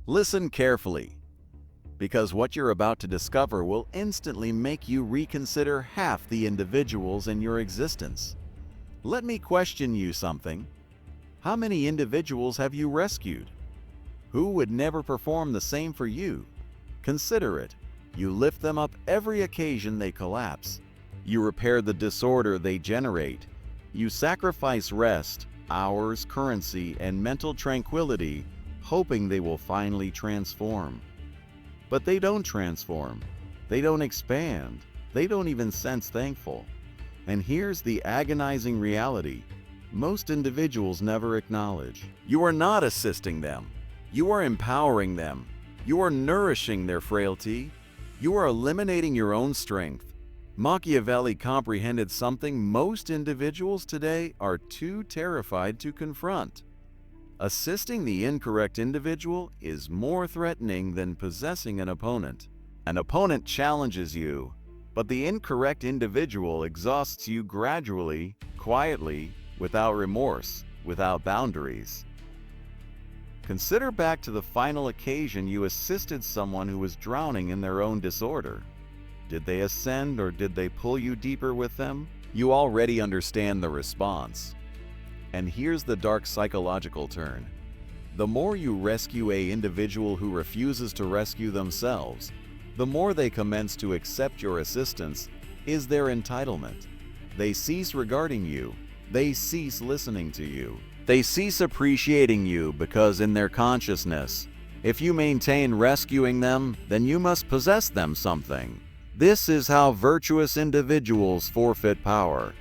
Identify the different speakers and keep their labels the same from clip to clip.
Speaker 1: Listen carefully, because what you're about to discover will instantly make you reconsider half the individuals in your existence. Let me question you something. How many individuals have you rescued? Who would never perform the same for you? Consider it. You lift them up every occasion they collapse. You repair the disorder they generate. You sacrifice rest, hours, currency, and mental tranquility, hoping they will finally transform. But they don't transform. They don't expand. They don't even sense thankful. And here's the agonizing reality. Most individuals never acknowledge. You are not assisting them. You are empowering them. You are nourishing their frailty. You are eliminating your own strength. Machiavelli comprehended something most individuals today are too terrified to confront. Assisting the incorrect individual is more threatening than possessing an opponent. An opponent challenges you, but the incorrect individual exhausts you gradually, quietly, without remorse, without boundaries. Consider back to the final occasion you assisted someone who was drowning in their own disorder. Did they ascend or did they pull you deeper with them? You already understand the response. And here's the dark psychological turn. The more you rescue an individual who refuses to rescue themselves, the more they commence to accept your assistance is their entitlement. They cease regarding you. They cease listening to you. They cease appreciating you because in their consciousness, if you maintain rescuing them, then you must possess them something. This is how virtuous individuals forfeit power.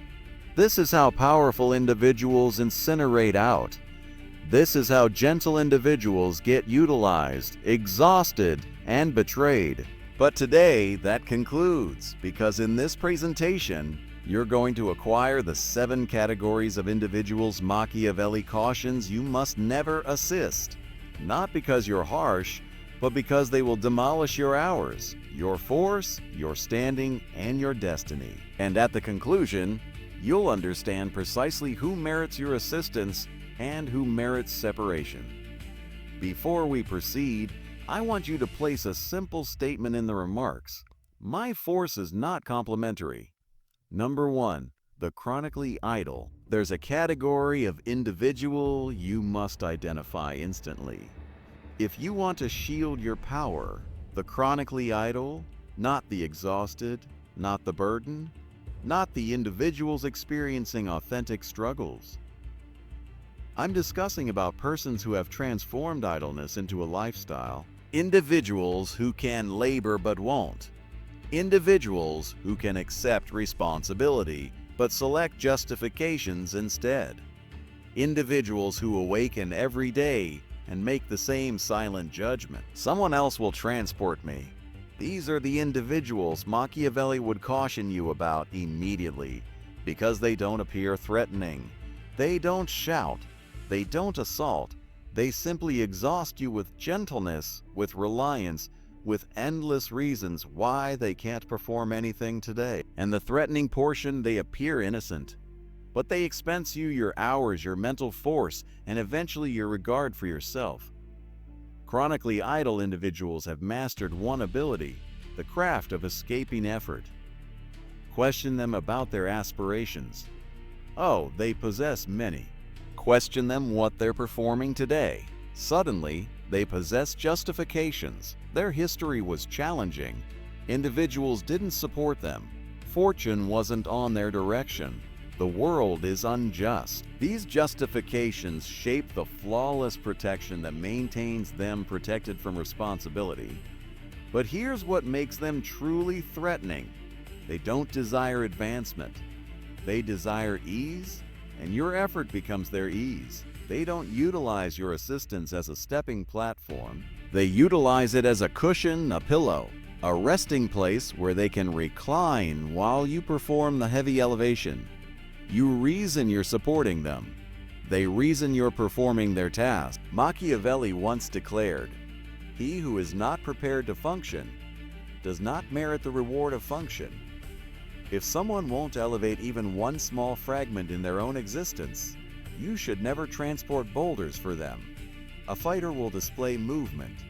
Speaker 1: This is how powerful individuals incinerate out. This is how gentle individuals get utilized, exhausted, and betrayed. But today, that concludes, because in this presentation, you're going to acquire the 7 categories of individuals Machiavelli cautions you must never assist. Not because you're harsh, but because they will demolish your hours, your force, your standing, and your destiny. And at the conclusion, you'll understand precisely who merits your assistance and who merits separation. Before we proceed, I want you to place a simple statement in the remarks. My force is not complimentary. Number 1, the chronically idle. There's a category of individual you must identify instantly. If you want to shield your power, the chronically idle, not the exhausted, not the burden, not the individuals experiencing authentic struggles. I'm discussing about persons who have transformed idleness into a lifestyle, individuals who can labor but won't, individuals who can accept responsibility but select justifications instead, individuals who awaken every day and make the same silent judgment. Someone else will transport me. These are the individuals Machiavelli would caution you about immediately, because they don't appear threatening. They don't shout. They don't assault. They simply exhaust you with gentleness, with reliance, with endless reasons why they can't perform anything today. And the threatening portion, they appear innocent. But they expense you your hours, your mental force, and eventually your regard for yourself. Chronically idle individuals have mastered one ability, the craft of escaping effort. Question them about their aspirations. Oh, they possess many. Question them what they're performing today. Suddenly, they possess justifications. Their history was challenging. Individuals didn't support them. Fortune wasn't on their direction. The world is unjust. These justifications shape the flawless protection that maintains them protected from responsibility. But here's what makes them truly threatening. They don't desire advancement. They desire ease, and your effort becomes their ease. They don't utilize your assistance as a stepping platform. They utilize it as a cushion, a pillow, a resting place where they can recline while you perform the heavy elevation. You reason you're supporting them. They reason you're performing their task. Machiavelli once declared, "He who is not prepared to function does not merit the reward of function." If someone won't elevate even one small fragment in their own existence, you should never transport boulders for them. A fighter will display movement.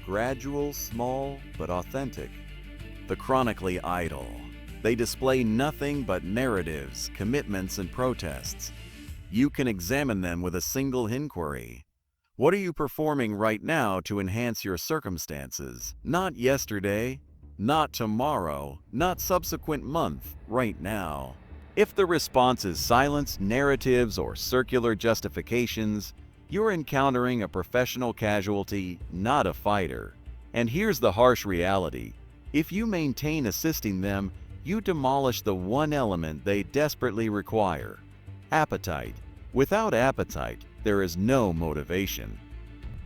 Speaker 1: gradual, small, but authentic. The chronically idle. They display nothing but narratives, commitments, and protests. You can examine them with a single inquiry. What are you performing right now to enhance your circumstances? Not yesterday, not tomorrow, not subsequent month, right now. If the response is silence, narratives, or circular justifications, you're encountering a professional casualty, not a fighter. And here's the harsh reality. If you maintain assisting them, you demolish the one element they desperately require: appetite. Without appetite, there is no motivation.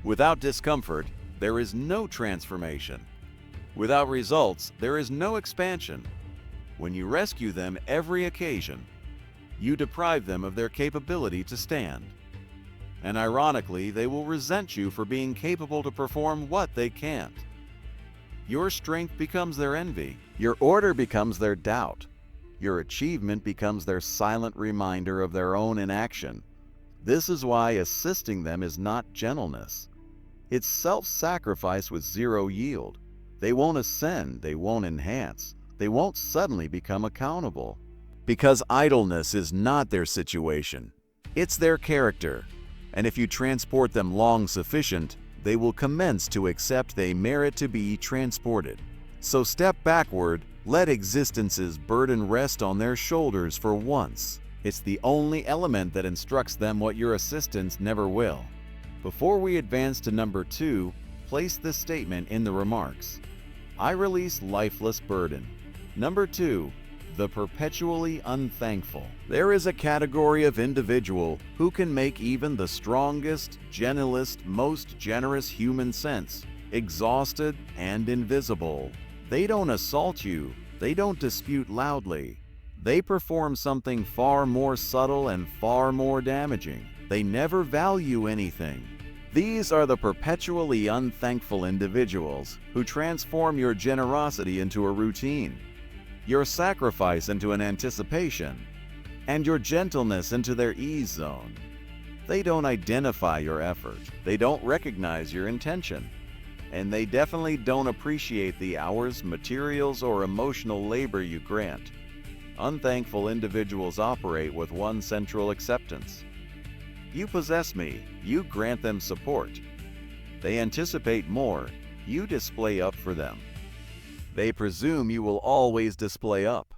Speaker 1: Without discomfort, there is no transformation. Without results, there is no expansion. When you rescue them every occasion, you deprive them of their capability to stand. And ironically, they will resent you for being capable to perform what they can't. Your strength becomes their envy. Your order becomes their doubt. Your achievement becomes their silent reminder of their own inaction. This is why assisting them is not gentleness. It's self-sacrifice with zero yield. They won't ascend, they won't enhance, they won't suddenly become accountable. Because idleness is not their situation, it's their character. And if you transport them long sufficient, they will commence to accept they merit to be transported. So step backward, let existence's burden rest on their shoulders for once. It's the only element that instructs them what your assistance never will. Before we advance to number 2, place this statement in the remarks. I release lifeless burden. Number 2, the perpetually unthankful. There is a category of individual who can make even the strongest, gentlest, most generous human sense exhausted and invisible. They don't assault you. They don't dispute loudly. They perform something far more subtle and far more damaging. They never value anything. These are the perpetually unthankful individuals who transform your generosity into a routine, your sacrifice into an anticipation, and your gentleness into their ease zone. They don't identify your effort. They don't recognize your intention. And they definitely don't appreciate the hours, materials, or emotional labor you grant. Unthankful individuals operate with one central acceptance. You possess me, you grant them support. They anticipate more, you display up for them. They presume you will always display up.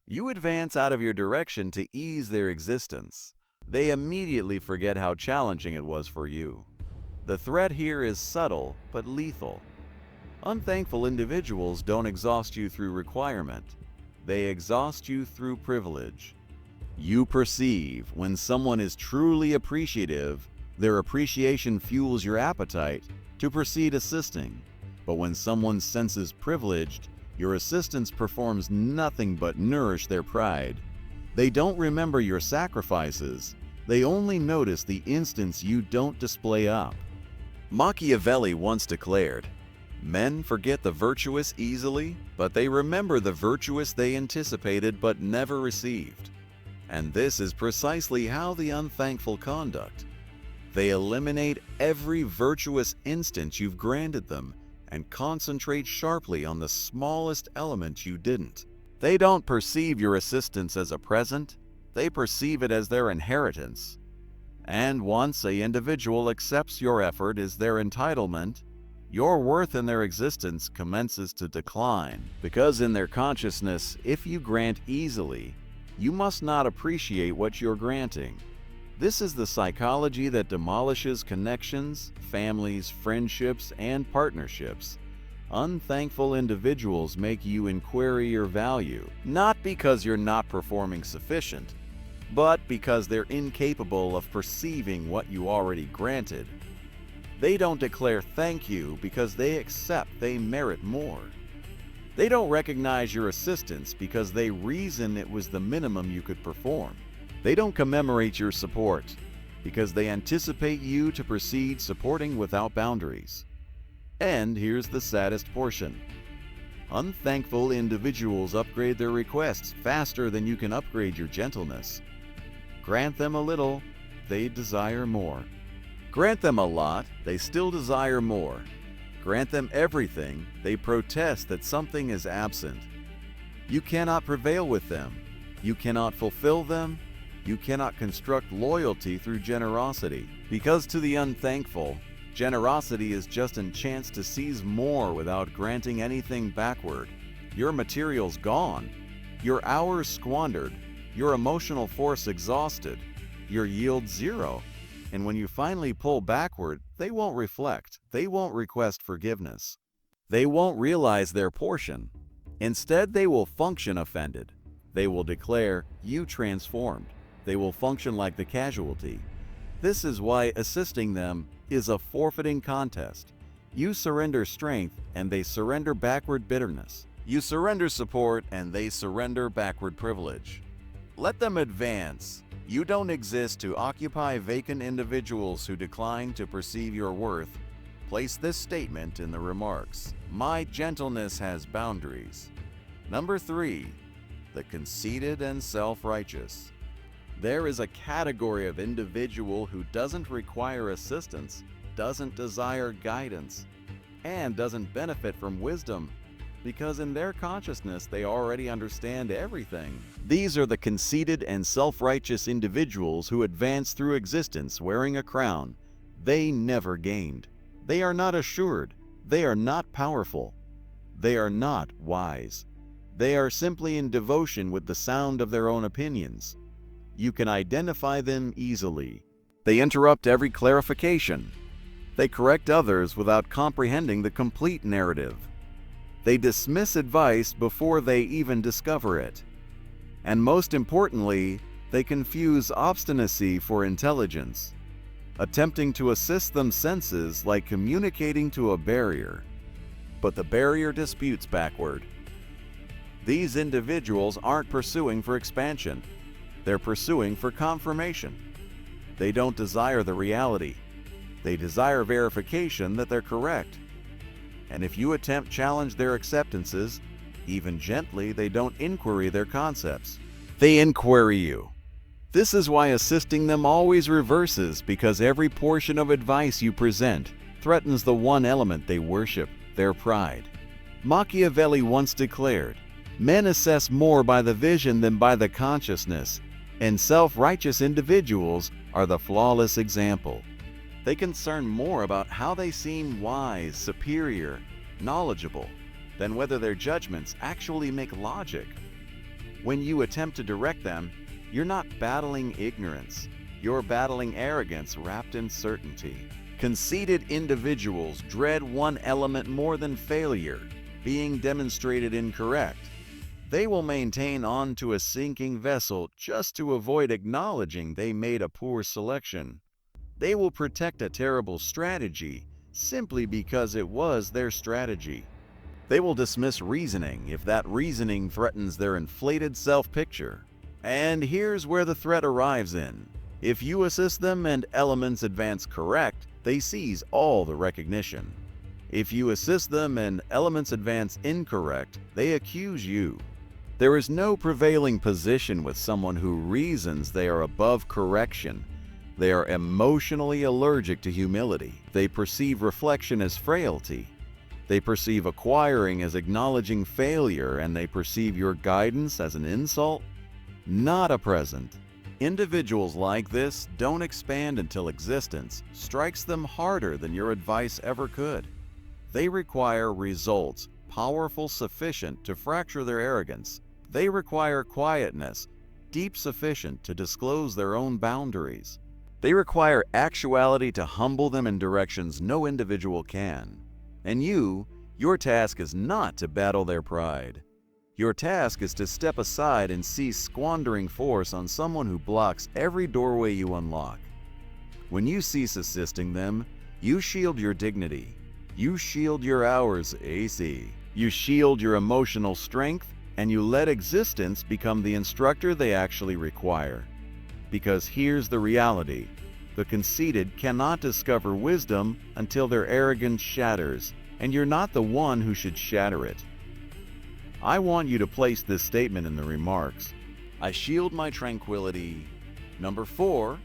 Speaker 1: You advance out of your direction to ease their existence. They immediately forget how challenging it was for you. The threat here is subtle but lethal. Unthankful individuals don't exhaust you through requirement. They exhaust you through privilege. You perceive when someone is truly appreciative, their appreciation fuels your appetite to proceed assisting. But when someone senses privileged, your assistance performs nothing but nourish their pride. They don't remember your sacrifices. They only notice the instance you don't display up. Machiavelli once declared, "Men forget the virtuous easily, but they remember the virtuous they anticipated but never received." And this is precisely how the unthankful conduct. They eliminate every virtuous instant you've granted them and concentrate sharply on the smallest element you didn't. They don't perceive your assistance as a present, they perceive it as their inheritance. And once an individual accepts your effort as their entitlement, your worth in their existence commences to decline, because in their consciousness, if you grant easily, you must not appreciate what you're granting. This is the psychology that demolishes connections, families, friendships, and partnerships. Unthankful individuals make you inquire your value, not because you're not performing sufficient, but because they're incapable of perceiving what you already granted. They don't declare thank you because they accept they merit more. They don't recognize your assistance because they reason it was the minimum you could perform. They don't commemorate your support because they anticipate you to proceed supporting without boundaries. And here's the saddest portion. Unthankful individuals upgrade their requests faster than you can upgrade your gentleness. Grant them a little, they desire more. Grant them a lot, they still desire more. Grant them everything, they protest that something is absent. You cannot prevail with them. You cannot fulfill them. You cannot construct loyalty through generosity. Because to the unthankful, generosity is just a chance to seize more without granting anything backward. Your materials gone, your hours squandered, your emotional force exhausted, your yield zero. And when you finally pull backward, they won't reflect. They won't request forgiveness. They won't realize their portion. Instead, they will function offended. They will declare, "You transformed." They will function like the casualty. This is why assisting them is a forfeiting contest. You surrender strength, and they surrender backward bitterness. You surrender support, and they surrender backward privilege. Let them advance. You don't exist to occupy vacant individuals who decline to perceive your worth. Place this statement in the remarks. My gentleness has boundaries. Number 3, the conceited and self-righteous. There is a category of individual who doesn't require assistance, doesn't desire guidance, and doesn't benefit from wisdom, because in their consciousness they already understand everything. These are the conceited and self-righteous individuals who advance through existence wearing a crown they never gained. They are not assured. They are not powerful. They are not wise. They are simply in devotion with the sound of their own opinions. You can identify them easily. They interrupt every clarification. They correct others without comprehending the complete narrative. They dismiss advice before they even discover it. And most importantly, they confuse obstinacy for intelligence. Attempting to assist them senses like communicating to a barrier, but the barrier disputes backward. These individuals aren't pursuing for expansion. They're pursuing for confirmation. They don't desire the reality. They desire verification that they're correct. And if you attempt to challenge their acceptances, even gently, they don't inquiry their concepts. They inquiry you. This is why assisting them always reverses, because every portion of advice you present threatens the one element they worship, their pride. Machiavelli once declared, "Men assess more by the vision than by the consciousness," and self-righteous individuals are the flawless example. They concern more about how they seem wise, superior, knowledgeable, than whether their judgments actually make logic. When you attempt to direct them, you're not battling ignorance. You're battling arrogance wrapped in certainty. Conceited individuals dread one element more than failure, being demonstrated incorrect. They will maintain on to a sinking vessel just to avoid acknowledging they made a poor selection. They will protect a terrible strategy simply because it was their strategy. They will dismiss reasoning if that reasoning threatens their inflated self-picture. And here's where the threat arrives in. If you assist them and elements advance correct, they seize all the recognition. If you assist them and elements advance incorrect, they accuse you. There is no prevailing position with someone who reasons they are above correction. They are emotionally allergic to humility. They perceive reflection as frailty. They perceive acquiring as acknowledging failure, and they perceive your guidance as an insult, not a present. Individuals like this don't expand until existence strikes them harder than your advice ever could. They require results, powerful sufficient to fracture their arrogance. They require quietness, deep sufficient to disclose their own boundaries. They require actuality to humble them in directions no individual can. And your task is not to battle their pride. Your task is to step aside and cease squandering force on someone who blocks every doorway you unlock. When you cease assisting them, you shield your dignity. You shield your hours, AC. You shield your emotional strength, and you let existence become the instructor they actually require. Because here's the reality. The conceited cannot discover wisdom until their arrogance shatters, and you're not the one who should shatter it. I want you to place this statement in the remarks. I shield my tranquility. Number 4,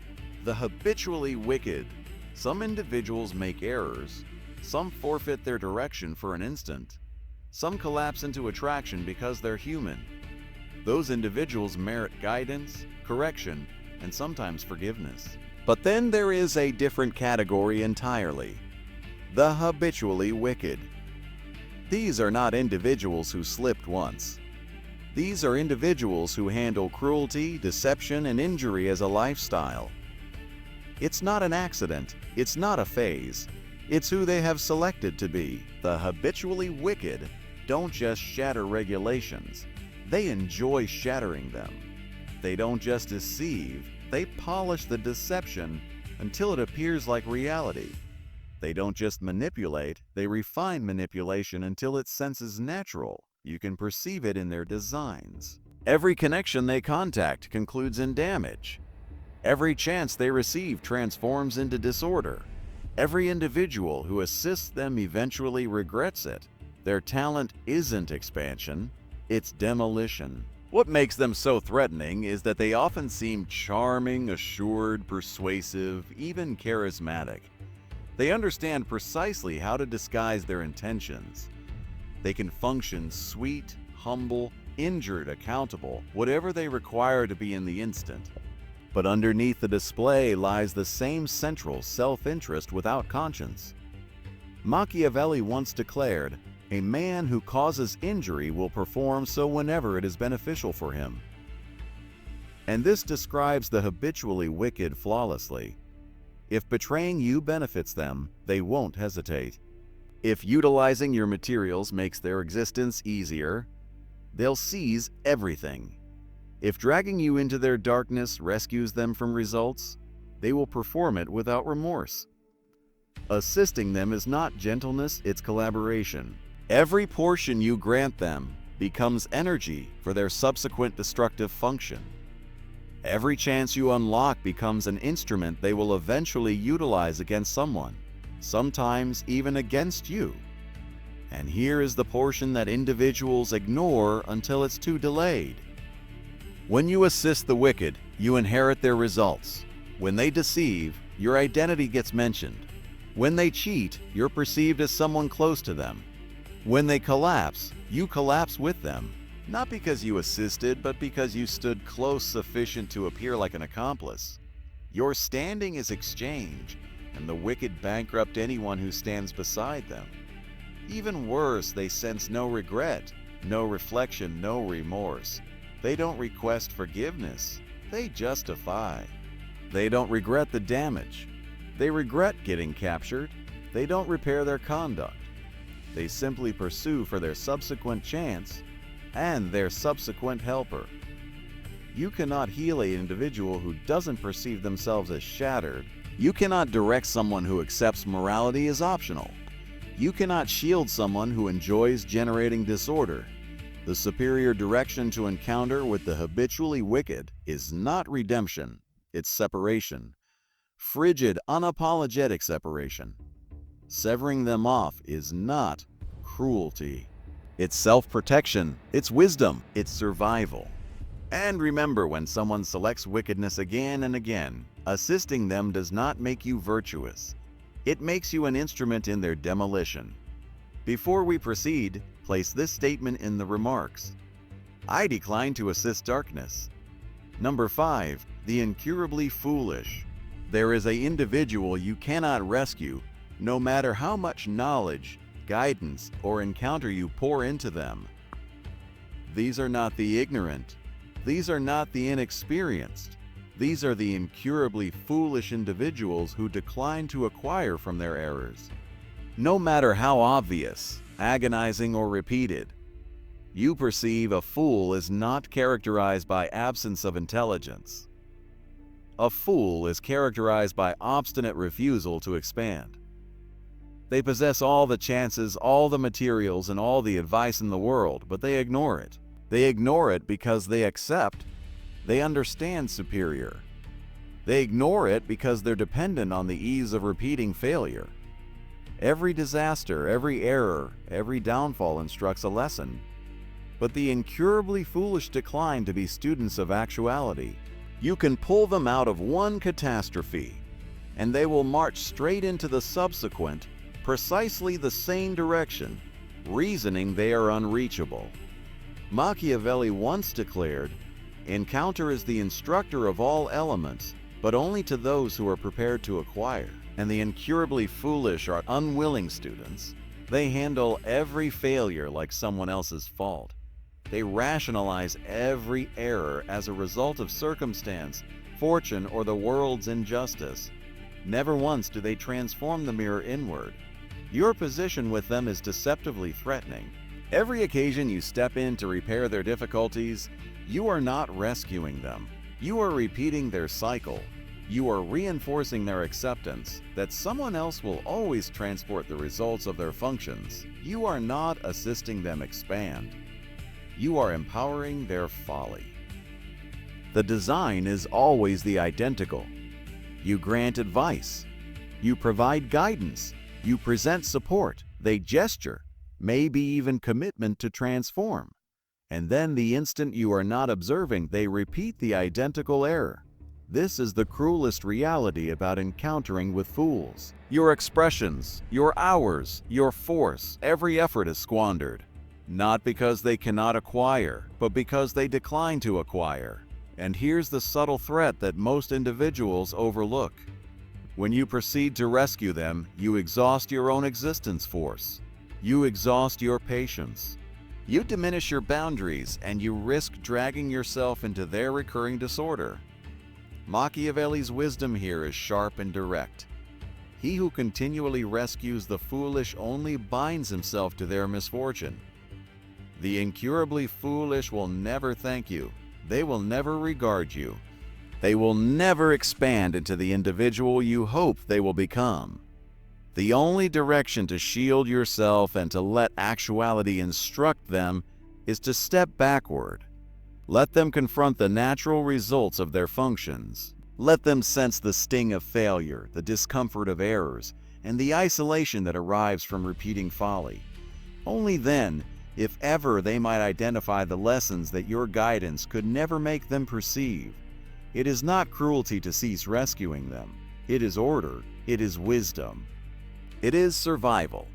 Speaker 1: the habitually wicked. Some individuals make errors. Some forfeit their direction for an instant. Some collapse into attraction because they're human. Those individuals merit guidance, correction, and sometimes forgiveness. But then there is a different category entirely: the habitually wicked. These are not individuals who slipped once. These are individuals who handle cruelty, deception, and injury as a lifestyle. It's not an accident, it's not a phase, it's who they have selected to be. The habitually wicked don't just shatter regulations, they enjoy shattering them. They don't just deceive, they polish the deception until it appears like reality. They don't just manipulate, they refine manipulation until it senses natural. You can perceive it in their designs. Every connection they contact concludes in damage. Every chance they receive transforms into disorder. Every individual who assists them eventually regrets it. Their talent isn't expansion, it's demolition. What makes them so threatening is that they often seem charming, assured, persuasive, even charismatic. They understand precisely how to disguise their intentions. They can function sweet, humble, injured, accountable, whatever they require to be in the instant. But underneath the display lies the same central self-interest without conscience. Machiavelli once declared, "A man who causes injury will perform so whenever it is beneficial for him." And this describes the habitually wicked flawlessly. If betraying you benefits them, they won't hesitate. If utilizing your materials makes their existence easier, they'll seize everything. If dragging you into their darkness rescues them from results, they will perform it without remorse. Assisting them is not gentleness, it's collaboration. Every portion you grant them becomes energy for their subsequent destructive function. Every chance you unlock becomes an instrument they will eventually utilize against someone, sometimes even against you. And here is the portion that individuals ignore until it's too delayed. When you assist the wicked, you inherit their results. When they deceive, your identity gets mentioned. When they cheat, you're perceived as someone close to them. When they collapse, you collapse with them, not because you assisted, but because you stood close sufficient to appear like an accomplice. Your standing is exchange, and the wicked bankrupt anyone who stands beside them. Even worse, they sense no regret, no reflection, no remorse. They don't request forgiveness, they justify. They don't regret the damage. They regret getting captured. They don't repair their conduct. They simply pursue for their subsequent chance and their subsequent helper. You cannot heal an individual who doesn't perceive themselves as shattered. You cannot direct someone who accepts morality as optional. You cannot shield someone who enjoys generating disorder. The superior direction to encounter with the habitually wicked is not redemption, it's separation. Frigid, unapologetic separation. Severing them off is not cruelty. It's self-protection, it's wisdom, it's survival. And remember, when someone selects wickedness again and again, assisting them does not make you virtuous. It makes you an instrument in their demolition. Before we proceed, place this statement in the remarks. I decline to assist darkness. Number 5. The incurably foolish. There is an individual you cannot rescue, no matter how much knowledge, guidance, or encounter you pour into them. These are not the ignorant. These are not the inexperienced. These are the incurably foolish individuals who decline to acquire from their errors. No matter how obvious, agonizing, or repeated, you perceive a fool is not characterized by absence of intelligence. A fool is characterized by obstinate refusal to expand. They possess all the chances, all the materials, and all the advice in the world, but they ignore it. They ignore it because they accept, they understand superior. They ignore it because they're dependent on the ease of repeating failure. Every disaster, every error, every downfall instructs a lesson. But the incurably foolish decline to be students of actuality. You can pull them out of one catastrophe, and they will march straight into the subsequent, precisely the same direction, reasoning they are unreachable. Machiavelli once declared, "Encounter is the instructor of all elements, but only to those who are prepared to acquire." And the incurably foolish are unwilling students. They handle every failure like someone else's fault. They rationalize every error as a result of circumstance, fortune, or the world's injustice. Never once do they transform the mirror inward. Your position with them is deceptively threatening. Every occasion you step in to repair their difficulties, you are not rescuing them. You are repeating their cycle. You are reinforcing their acceptance that someone else will always transport the results of their functions. You are not assisting them expand. You are empowering their folly. The design is always the identical. You grant advice. You provide guidance. You present support. They gesture, maybe even commitment to transform. And then the instant you are not observing, they repeat the identical error. This is the cruelest reality about encountering with fools. Your expressions, your hours, your force, every effort is squandered. Not because they cannot acquire, but because they decline to acquire. And here's the subtle threat that most individuals overlook. When you proceed to rescue them, you exhaust your own existence force. You exhaust your patience. You diminish your boundaries, and you risk dragging yourself into their recurring disorder. Machiavelli's wisdom here is sharp and direct. He who continually rescues the foolish only binds himself to their misfortune. The incurably foolish will never thank you. They will never regard you. They will never expand into the individual you hope they will become. The only direction to shield yourself and to let actuality instruct them is to step backward. Let them confront the natural results of their functions. Let them sense the sting of failure, the discomfort of errors, and the isolation that arrives from repeating folly. Only then, if ever, they might identify the lessons that your guidance could never make them perceive. It is not cruelty to cease rescuing them. It is order. It is wisdom. It is survival.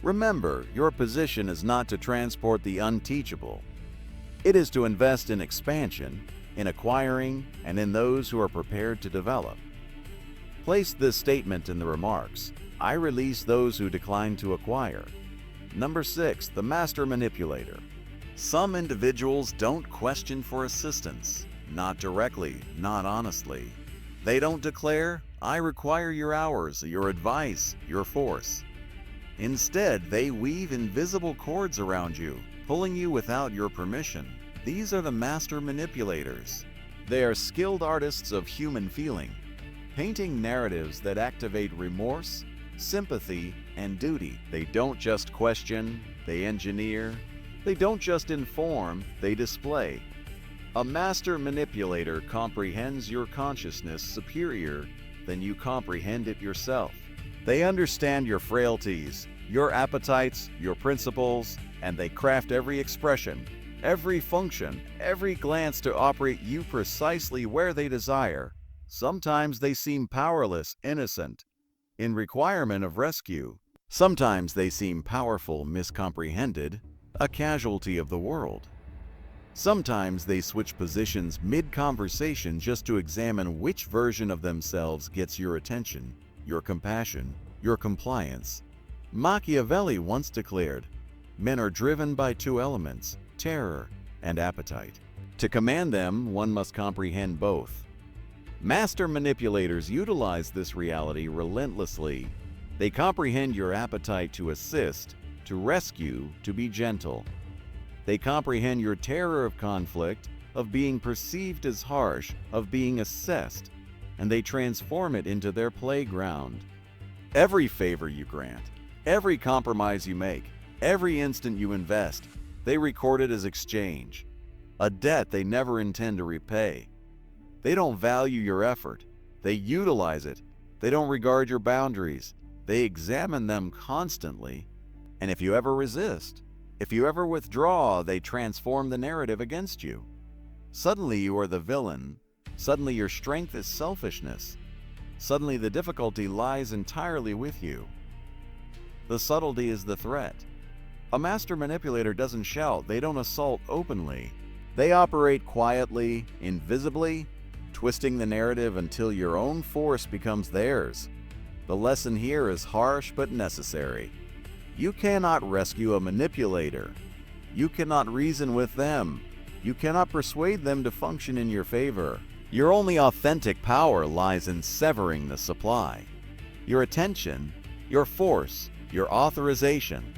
Speaker 1: Remember, your position is not to transport the unteachable. It is to invest in expansion, in acquiring, and in those who are prepared to develop. Place this statement in the remarks: I release those who decline to acquire. Number 6, the master manipulator. Some individuals don't question for assistance. Not directly, not honestly. They don't declare, I require your hours, your advice, your force. Instead, they weave invisible cords around you, pulling you without your permission. These are the master manipulators. They are skilled artists of human feeling, painting narratives that activate remorse, sympathy, and duty. They don't just question, they engineer. They don't just inform, they display. A master manipulator comprehends your consciousness superior than you comprehend it yourself. They understand your frailties, your appetites, your principles, and they craft every expression, every function, every glance to operate you precisely where they desire. Sometimes they seem powerless, innocent, in requirement of rescue. Sometimes they seem powerful, miscomprehended, a casualty of the world. Sometimes they switch positions mid-conversation just to examine which version of themselves gets your attention, your compassion, your compliance. Machiavelli once declared, men are driven by two elements, terror and appetite. To command them, one must comprehend both. Master manipulators utilize this reality relentlessly. They comprehend your appetite to assist, to rescue, to be gentle. They comprehend your terror of conflict, of being perceived as harsh, of being assessed, and they transform it into their playground. Every favor you grant, every compromise you make, every instant you invest, they record it as exchange, a debt they never intend to repay. They don't value your effort. They utilize it. They don't regard your boundaries. They examine them constantly. And if you ever resist, if you ever withdraw, they transform the narrative against you. Suddenly you are the villain. Suddenly your strength is selfishness. Suddenly the difficulty lies entirely with you. The subtlety is the threat. A master manipulator doesn't shout, they don't assault openly. They operate quietly, invisibly, twisting the narrative until your own force becomes theirs. The lesson here is harsh but necessary. You cannot rescue a manipulator. You cannot reason with them. You cannot persuade them to function in your favor. Your only authentic power lies in severing the supply. Your attention, your force, your authorization.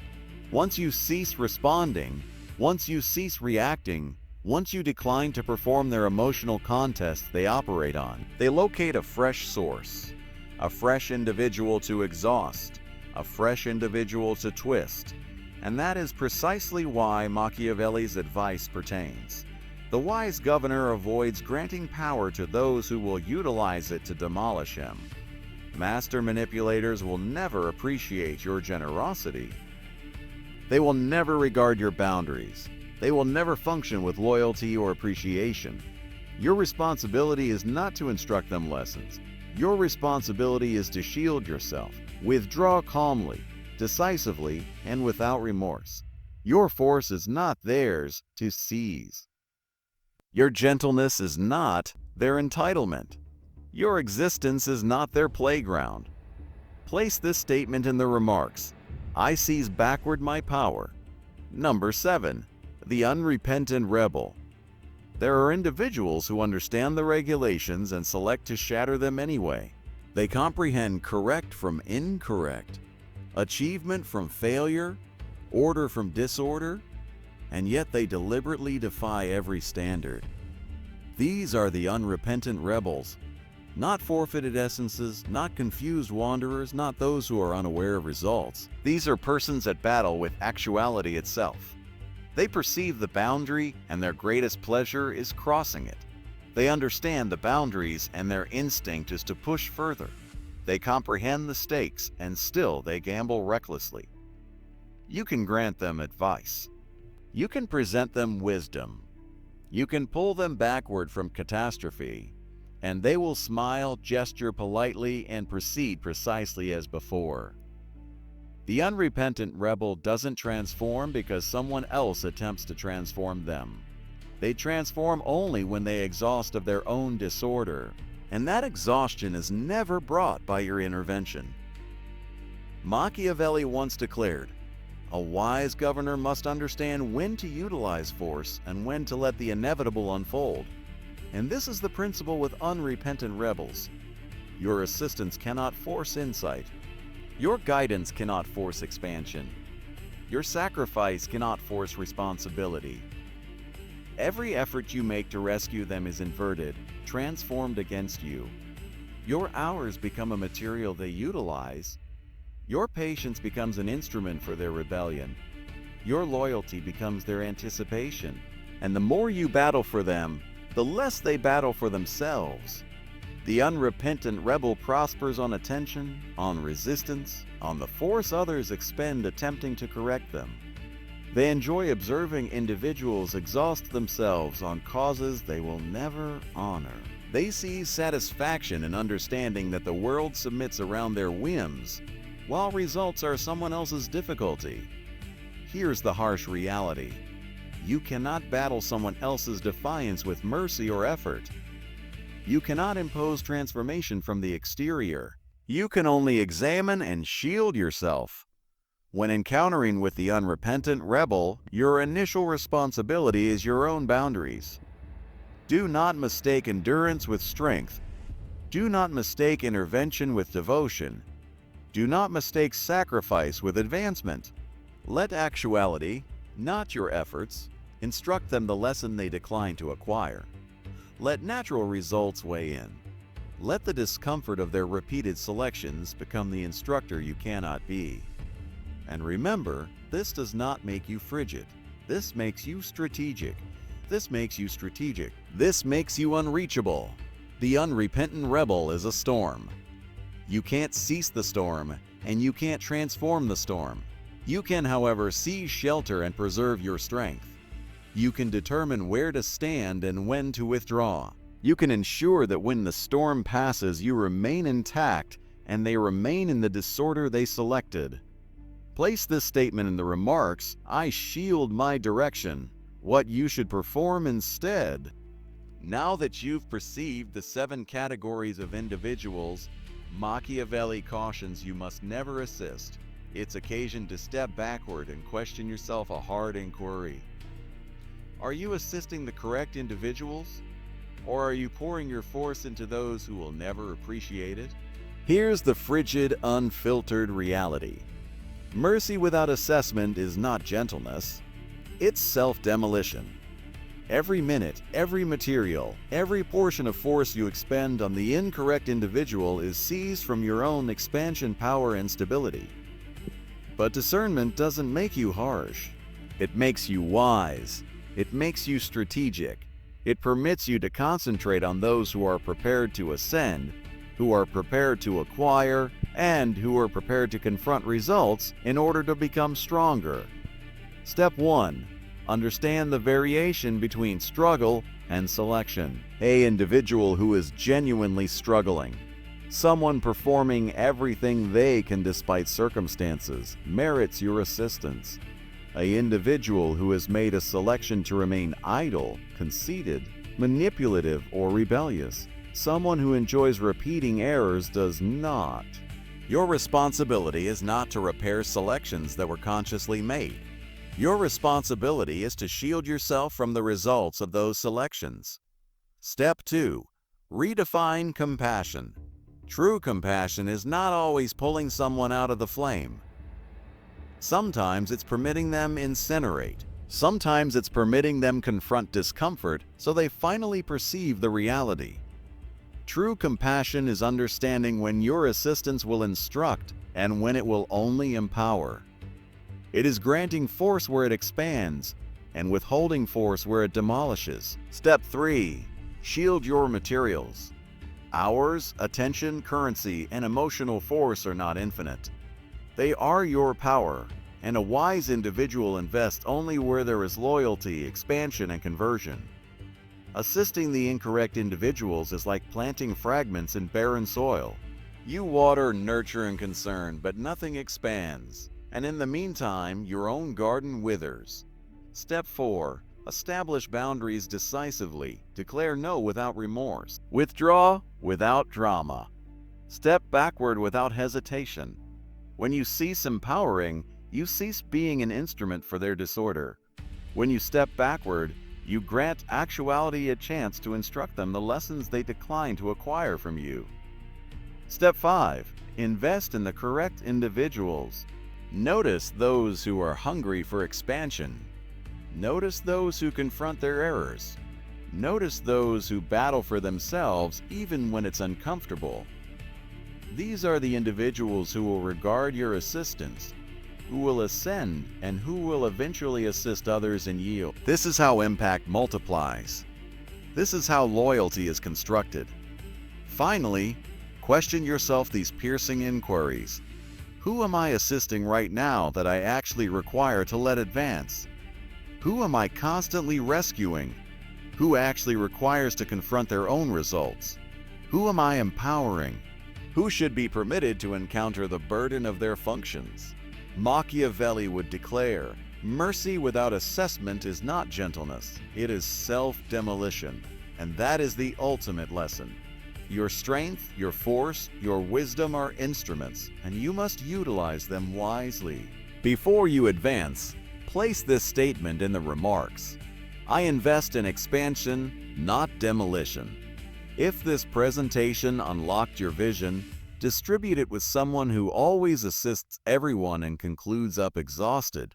Speaker 1: Once you cease responding, once you cease reacting, once you decline to perform their emotional contests they operate on, they locate a fresh source, a fresh individual to exhaust, a fresh individual to twist. And that is precisely why Machiavelli's advice pertains. The wise governor avoids granting power to those who will utilize it to demolish him. Master manipulators will never appreciate your generosity. They will never regard your boundaries. They will never function with loyalty or appreciation. Your responsibility is not to instruct them lessons. Your responsibility is to shield yourself. Withdraw calmly, decisively, and without remorse. Your force is not theirs to seize. Your gentleness is not their entitlement. Your existence is not their playground. Place this statement in the remarks. I seize backward my power. Number 7. The unrepentant rebel. There are individuals who understand the regulations and select to shatter them anyway. They comprehend correct from incorrect, achievement from failure, order from disorder, and yet they deliberately defy every standard. These are the unrepentant rebels. Not forfeited essences, not confused wanderers, not those who are unaware of results. These are persons at battle with actuality itself. They perceive the boundary, and their greatest pleasure is crossing it. They understand the boundaries, and their instinct is to push further. They comprehend the stakes, and still they gamble recklessly. You can grant them advice. You can present them wisdom. You can pull them backward from catastrophe, and they will smile, gesture politely, and proceed precisely as before. The unrepentant rebel doesn't transform because someone else attempts to transform them. They transform only when they exhaust of their own disorder, and that exhaustion is never brought by your intervention. Machiavelli once declared, "A wise governor must understand when to utilize force and when to let the inevitable unfold." And this is the principle with unrepentant rebels. Your assistance cannot force insight. Your guidance cannot force expansion. Your sacrifice cannot force responsibility. Every effort you make to rescue them is inverted, transformed against you. Your hours become a material they utilize. Your patience becomes an instrument for their rebellion. Your loyalty becomes their anticipation. And the more you battle for them, the less they battle for themselves. The unrepentant rebel prospers on attention, on resistance, on the force others expend attempting to correct them. They enjoy observing individuals exhaust themselves on causes they will never honor. They see satisfaction in understanding that the world submits around their whims, while results are someone else's difficulty. Here's the harsh reality. You cannot battle someone else's defiance with mercy or effort. You cannot impose transformation from the exterior. You can only examine and shield yourself. When encountering with the unrepentant rebel, your initial responsibility is your own boundaries. Do not mistake endurance with strength. Do not mistake intervention with devotion. Do not mistake sacrifice with advancement. Let actuality, not your efforts, instruct them the lesson they decline to acquire. Let natural results weigh in. Let the discomfort of their repeated selections become the instructor you cannot be. And remember, this does not make you frigid. This makes you strategic. This makes you strategic. This makes you unreachable. The unrepentant rebel is a storm. You can't cease the storm, and you can't transform the storm. You can, however, seize shelter and preserve your strength. You can determine where to stand and when to withdraw. You can ensure that when the storm passes, you remain intact and they remain in the disorder they selected. Place this statement in the remarks, I shield my direction, what you should perform instead. Now that you've perceived the 7 categories of individuals, Machiavelli cautions you must never assist. It's occasion to step backward and question yourself a hard inquiry. Are you assisting the correct individuals? Or are you pouring your force into those who will never appreciate it? Here's the frigid, unfiltered reality. Mercy without assessment is not gentleness. It's self-demolition. Every minute, every material, every portion of force you expend on the incorrect individual is seized from your own expansion, power, and stability. But discernment doesn't make you harsh. It makes you wise. It makes you strategic. It permits you to concentrate on those who are prepared to ascend, who are prepared to acquire, and who are prepared to confront results in order to become stronger. Step 1. Understand the variation between struggle and selection. An individual who is genuinely struggling, someone performing everything they can despite circumstances, merits your assistance. An individual who has made a selection to remain idle, conceited, manipulative, or rebellious, someone who enjoys repeating errors, does not. Your responsibility is not to repair selections that were consciously made. Your responsibility is to shield yourself from the results of those selections. Step 2. Redefine compassion. True compassion is not always pulling someone out of the flame. Sometimes it's permitting them incinerate. Sometimes it's permitting them confront discomfort so they finally perceive the reality. True compassion is understanding when your assistance will instruct and when it will only empower. It is granting force where it expands and withholding force where it demolishes. Step 3. Shield your materials. Hours, attention, currency, and emotional force are not infinite. They are your power, and a wise individual invests only where there is loyalty, expansion, and conversion. Assisting the incorrect individuals is like planting fragments in barren soil. You water, nurture, and concern, but nothing expands. And in the meantime, your own garden withers. Step 4. Establish boundaries decisively. Declare no without remorse. Withdraw without drama. Step backward without hesitation. When you cease empowering, you cease being an instrument for their disorder. When you step backward, you grant actuality a chance to instruct them the lessons they decline to acquire from you. Step 5. Invest in the correct individuals. Notice those who are hungry for expansion. Notice those who confront their errors. Notice those who battle for themselves even when it's uncomfortable. These are the individuals who will regard your assistance, who will ascend, and who will eventually assist others and yield. This is how impact multiplies. This is how loyalty is constructed. Finally, question yourself these piercing inquiries. Who am I assisting right now that I actually require to let advance? Who am I constantly rescuing? Who actually requires to confront their own results? Who am I empowering? Who should be permitted to encounter the burden of their functions? Machiavelli would declare, mercy without assessment is not gentleness, it is self-demolition. And that is the ultimate lesson. Your strength, your force, your wisdom are instruments, and you must utilize them wisely. Before you advance, place this statement in the remarks. I invest in expansion, not demolition. If this presentation unlocked your vision, distribute it with someone who always assists everyone and concludes up exhausted.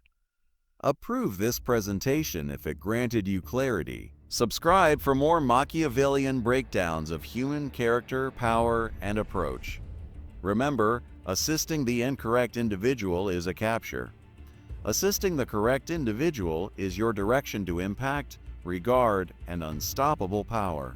Speaker 1: Approve this presentation if it granted you clarity. Subscribe for more Machiavellian breakdowns of human character, power, and approach. Remember, assisting the incorrect individual is a capture. Assisting the correct individual is your direction to impact, regard, and unstoppable power.